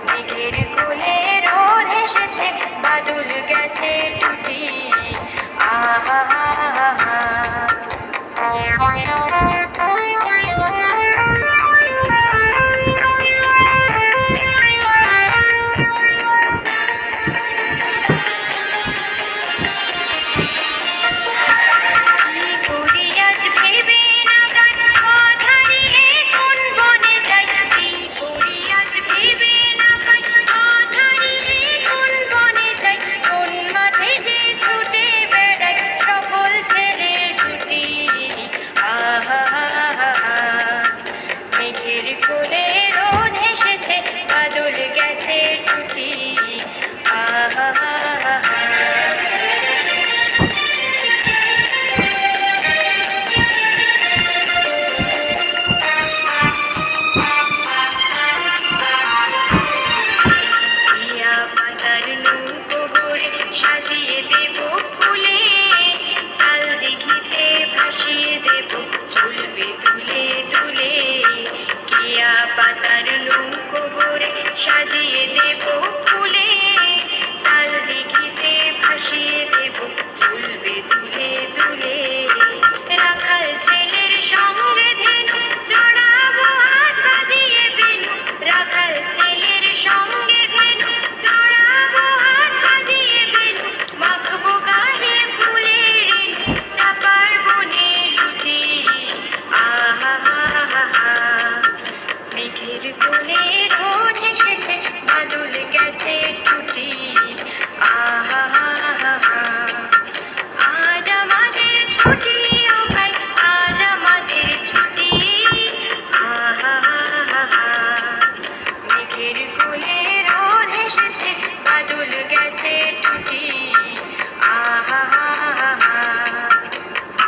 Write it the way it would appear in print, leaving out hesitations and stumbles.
মেঘের কোলে রোদ হেসেছে বাদল গেছে টুটি আহা মেঘের কোলে রোদ হেসেছে বাদল গেছে টুটি আহা সাজিয়ে দেব ফুলে তাল দিঘিতে ভাসিয়ে দেব চলবে দুলে দুলে কেয়া পাতার নৌকো গড়ে সাজিয়ে দেব